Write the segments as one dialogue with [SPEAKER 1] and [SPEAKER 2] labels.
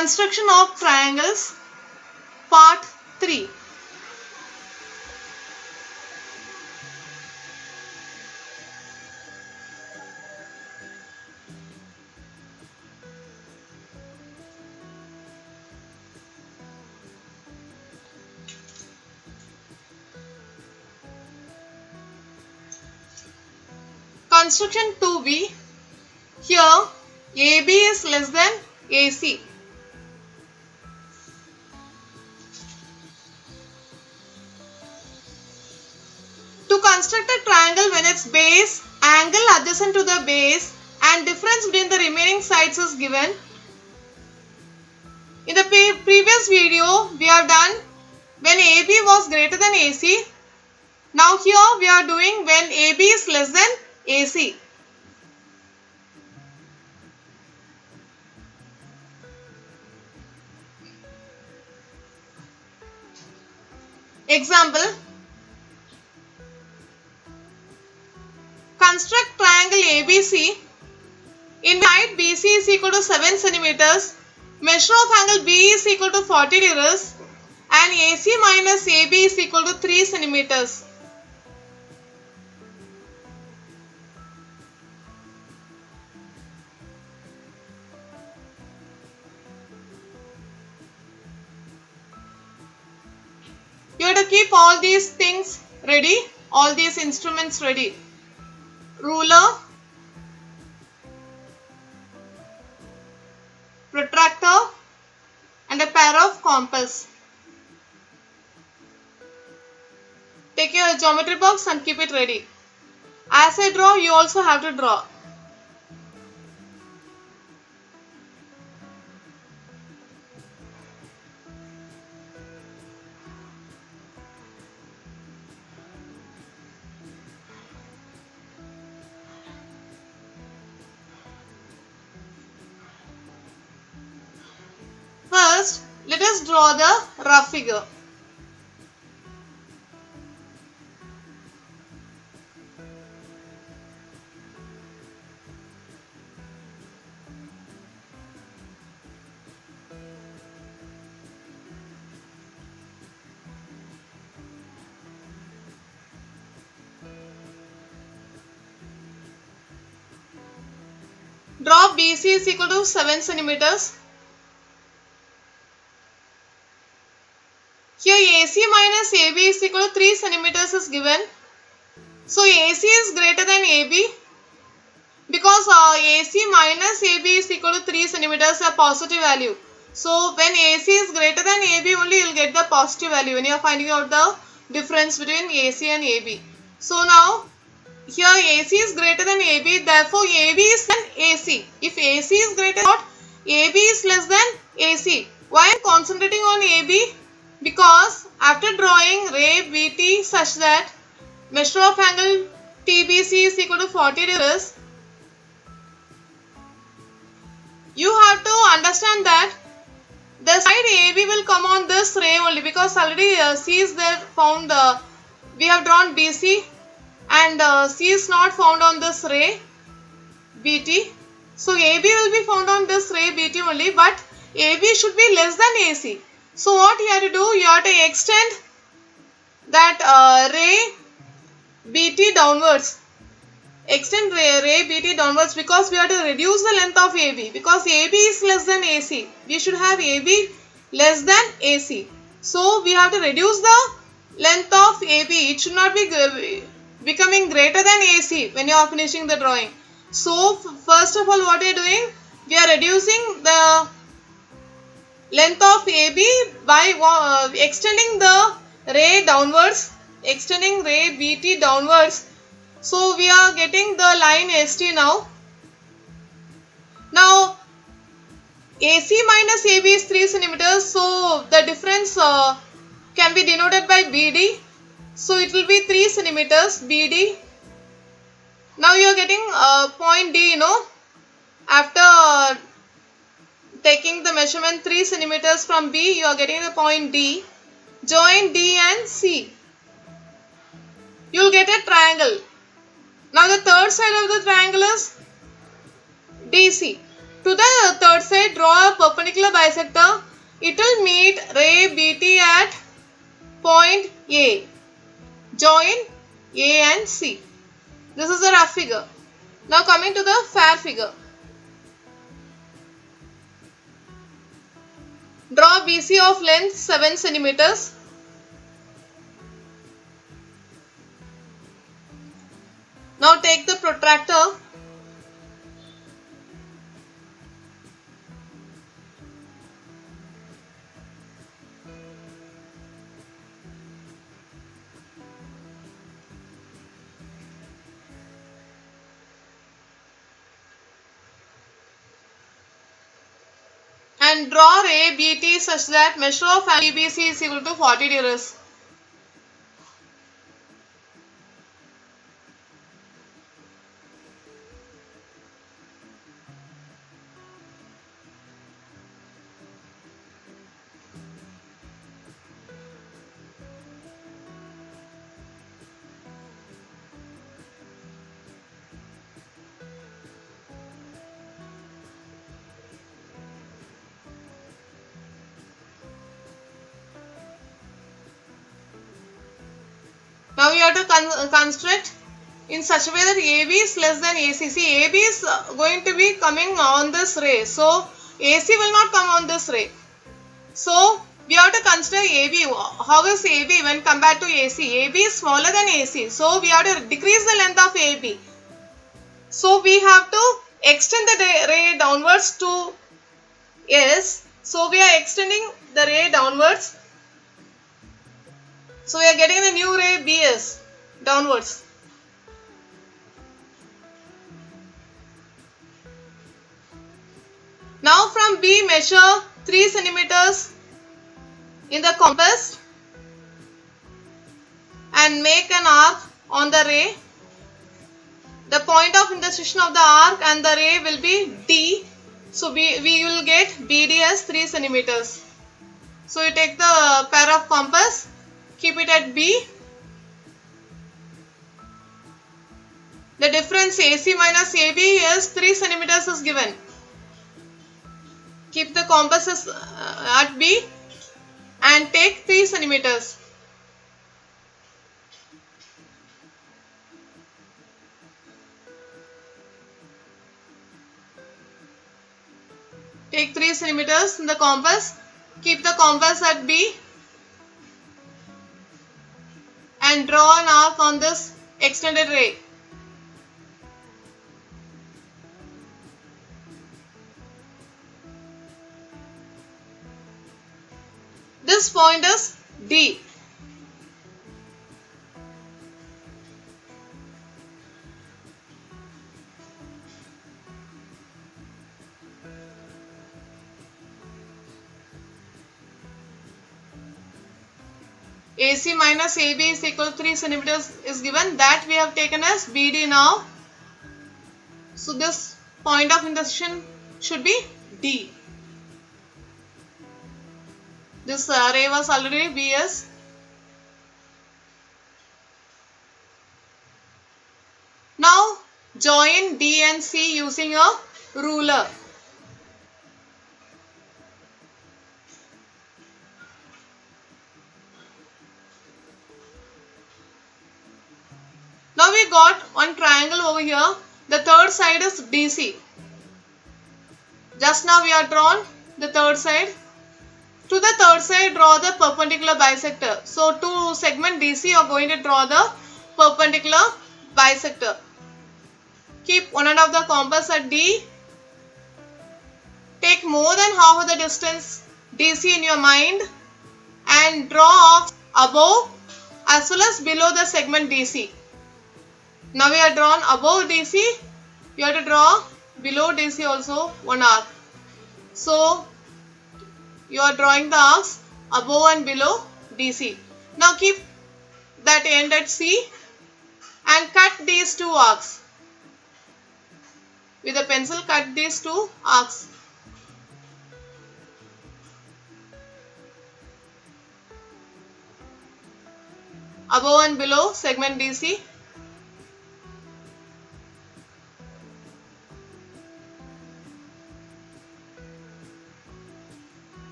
[SPEAKER 1] Construction of triangles, part 3. Construction 2b. Here AB is less than AC. To construct a triangle when its base, angle adjacent to the base and difference between the remaining sides is given. In the previous video we have done when AB was greater than AC. Now here we are doing when AB is less than AC. Example. Construct triangle ABC. In height BC is equal to 7 centimeters. Measure of angle B is equal to 40 degrees. And AC minus AB is equal to 3 centimeters. You have to keep all these things ready, all these instruments ready. Ruler, protractor and a pair of compass. Take your geometry box and keep it ready. As I draw, you also have to draw. First, let us draw the rough figure. Draw BC is equal to 7 centimeters. Here AC minus AB is equal to 3 centimeters is given. So AC is greater than AB because AC minus AB is equal to 3 centimeters, a positive value. So when AC is greater than AB only you will get the positive value when you are finding out the difference between AC and AB. So now here AC is greater than AB, therefore AB is less than AC. If AC is greater than AB is less than AC. Why I am concentrating on AB? Because after drawing ray BT such that measure of angle TBC is equal to 40 degrees, you have to understand that the side AB will come on this ray only because already C is there found, we have drawn BC and C is not found on this ray BT. So AB will be found on this ray BT only, but AB should be less than AC. So what you have to do, you have to extend that ray BT downwards. Extend ray BT downwards because we have to reduce the length of AB because AB is less than AC. We should have AB less than AC. So we have to reduce the length of AB. It should not be becoming greater than AC when you are finishing the drawing. So first of all what we are doing, we are reducing the length of AB by extending the ray downwards, extending ray BT downwards. So we are getting the line ST now. Now AC minus AB is 3 centimeters. So the difference can be denoted by BD. So it will be 3 centimeters BD. Now you are getting point D, after taking the measurement 3 centimeters from B, you are getting the point D. Join D and C. You will get a triangle. Now the third side of the triangle is DC. To the third side, draw a perpendicular bisector. It will meet ray BT at point A. Join A and C. This is the rough figure. Now coming to the fair figure. Draw BC of length 7 centimeters. Now take the protractor. And draw ray BT such that measure of angle BBC is equal to 40 degrees. Now we have to construct in such a way that AB is less than AC. See, AB is going to be coming on this ray. So, AC will not come on this ray. So, we have to consider AB. How is AB when compared to AC? AB is smaller than AC. So, we have to decrease the length of AB. So, we have to extend the ray downwards to S. So, we are extending the ray downwards. So, we are getting the new ray BS downwards. Now, from B, measure 3 centimeters in the compass and make an arc on the ray. The point of intersection of the arc and the ray will be D. So, we will get BD as 3 centimeters. So, you take the pair of compass, keep it at B. The difference AC minus AB is 3 centimeters is given. Keep the compass at B and take 3 centimeters. Take 3 centimeters in the compass. Keep the compass at B and draw an arc on this extended ray. This point is D. AC minus AB is equal to 3 centimeters is given. That we have taken as BD now. So this point of intersection should be D. This ray was already BS. Now join D and C using a ruler. Now we got one triangle over here. The third side is DC. Just now we have drawn the third side. To the third side, draw the perpendicular bisector. So to segment DC, you are going to draw the perpendicular bisector. Keep one end of the compass at D. Take more than half of the distance DC in your mind and draw arcs above as well as below the segment DC. Now we are drawn above DC. You have to draw below DC also one arc. So you are drawing the arcs above and below DC. Now keep that end at C and cut these two arcs. With a pencil, cut these two arcs. Above and below segment DC.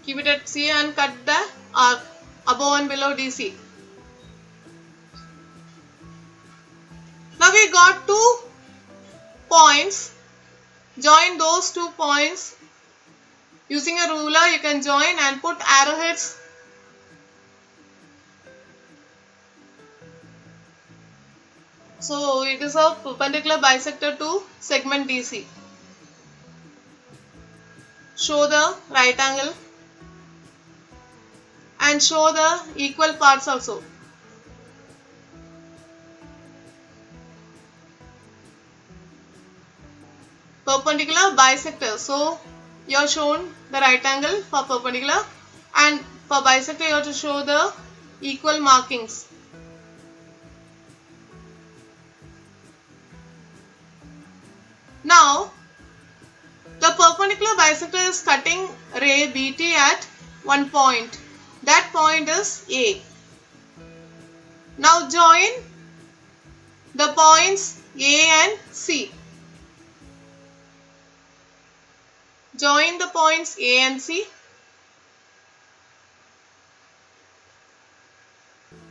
[SPEAKER 1] Keep it at C and cut the arc above and below DC. Now we got 2 points. Join those 2 points. Using a ruler you can join and put arrowheads. So it is a perpendicular bisector to segment DC. Show the right angle and show the equal parts also. Perpendicular bisector. So you have shown the right angle for perpendicular, and for bisector you have to show the equal markings. Now the perpendicular bisector is cutting ray BT at one point. That point is A. Now join the points A and C. Join the points A and C.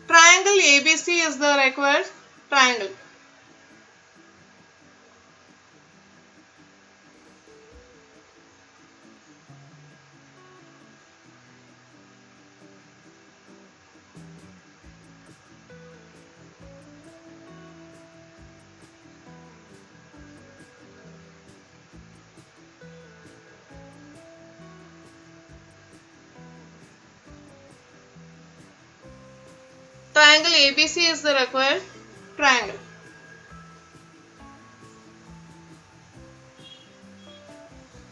[SPEAKER 1] Triangle ABC is the required triangle. Triangle ABC is the required triangle.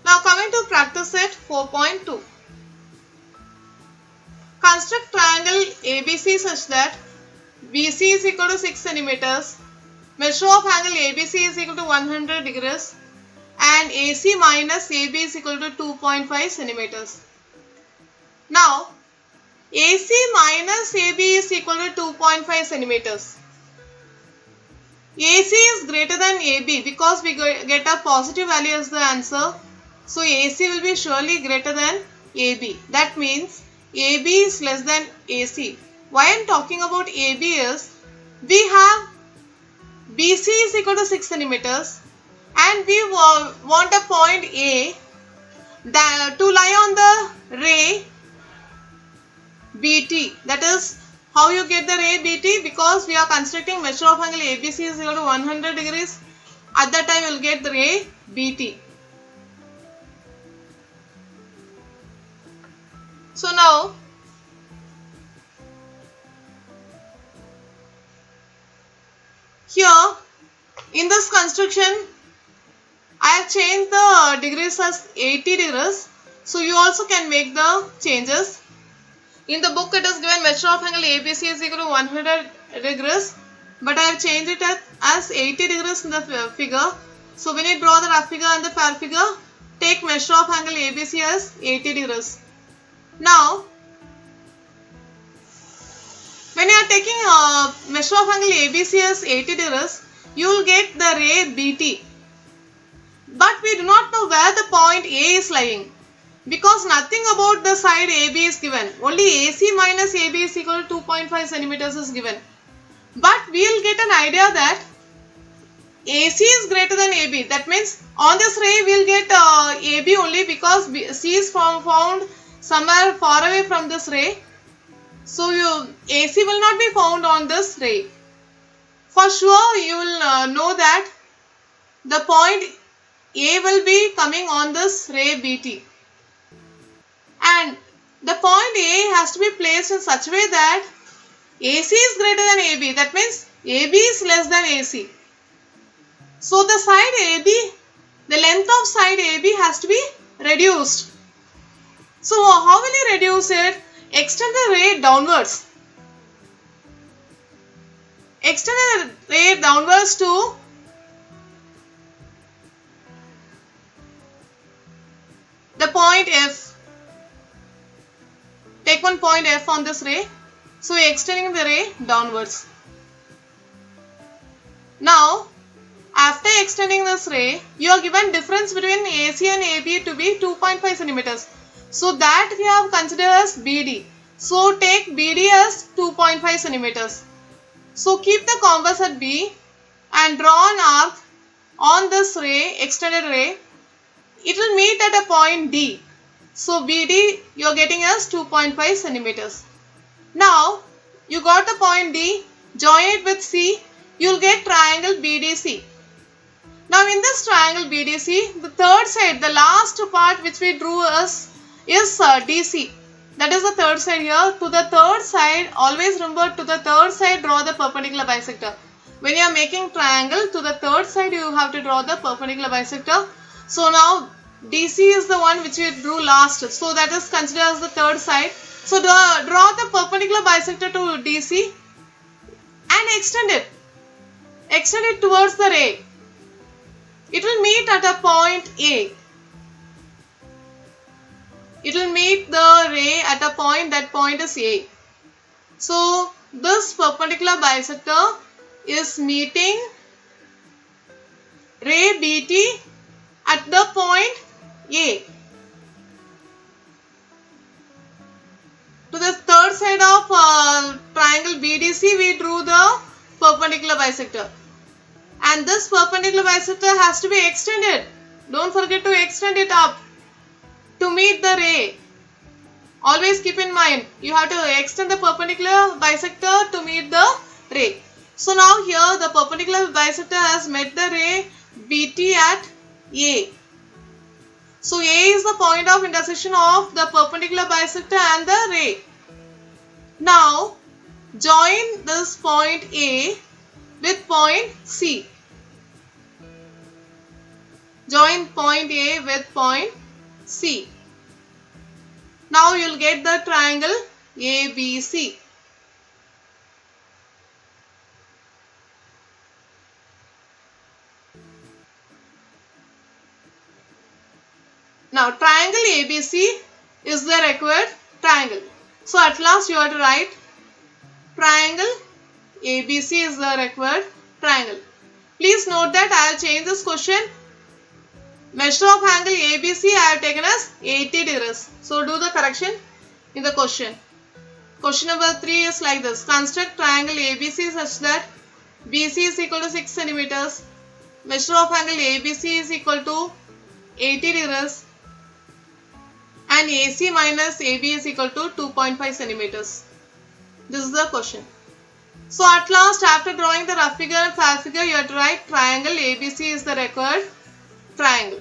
[SPEAKER 1] Now coming to practice set 4.2. Construct triangle ABC such that BC is equal to 6 cm, measure of angle ABC is equal to 100 degrees, and AC minus AB is equal to 2.5 cm. Now AC minus AB is equal to 2.5 cm. AC is greater than AB because we get a positive value as the answer. So AC will be surely greater than AB. That means AB is less than AC. Why I am talking about AB is, we have BC is equal to 6 cm and we want a point A to lie on the ray BT. That is how you get the ray BT, because we are constructing measure of angle ABC is equal to 100 degrees. At that time you will get the ray BT. So now here in this construction I have changed the degrees as 80 degrees. So you also can make the changes. In the book it is given measure of angle ABC is equal to 100 degrees, but I have changed it as 80 degrees in the figure. So when you draw the rough figure and the fair figure, take measure of angle ABC as 80 degrees. Now when you are taking measure of angle ABC as 80 degrees, you will get the ray BT. But we do not know where the point A is lying, because nothing about the side AB is given. Only AC minus AB is equal to 2.5 cm is given. But we will get an idea that AC is greater than AB. That means on this ray we will get AB only because C is found somewhere far away from this ray. So AC will not be found on this ray. For sure you will know that the point A will be coming on this ray BT. And the point A has to be placed in such a way that AC is greater than AB. That means AB is less than AC. So the side AB, the length of side AB has to be reduced. So how will you reduce it? Extend the ray downwards. Extend the ray downwards to the point F. Take one point F on this ray. So we are extending the ray downwards. Now after extending this ray, you are given difference between AC and AB to be 2.5 cm. So that we have considered as BD. So take BD as 2.5 centimeters. So keep the compass at B and draw an arc on this ray, extended ray. It will meet at a point D. So BD you are getting as 2.5 centimeters. Now you got the point D, join it with C, you will get triangle BDC. Now in this triangle BDC, the third side, the last part which we drew is DC. That is the third side here. To the third side, always remember, to the third side draw the perpendicular bisector. When you are making triangle, to the third side you have to draw the perpendicular bisector. So now DC is the one which we drew last. So that is considered as the third side. So draw the perpendicular bisector to DC and extend it. Extend it towards the ray. It will meet at a point A. It will meet the ray at a point, that point is A. So this perpendicular bisector is meeting ray BT at the point A. To the third side of triangle BDC we drew the perpendicular bisector. And this perpendicular bisector has to be extended. Don't forget to extend it up to meet the ray. Always keep in mind, you have to extend the perpendicular bisector to meet the ray. So now here the perpendicular bisector has met the ray BT at A. So A is the point of intersection of the perpendicular bisector and the ray. Now join this point A with point C. Join point A with point C. Now you will get the triangle ABC. Now triangle ABC is the required triangle. So at last you have to write triangle ABC is the required triangle. Please note that I have changed this question. Measure of angle ABC I have taken as 80 degrees. So do the correction in the question. Question number 3 is like this. Construct triangle ABC such that BC is equal to 6 centimeters. Measure of angle ABC is equal to 80 degrees. And AC minus AB is equal to 2.5 centimeters. This is the question. So at last, after drawing the rough figure and fast figure, you have to write triangle ABC is the required triangle.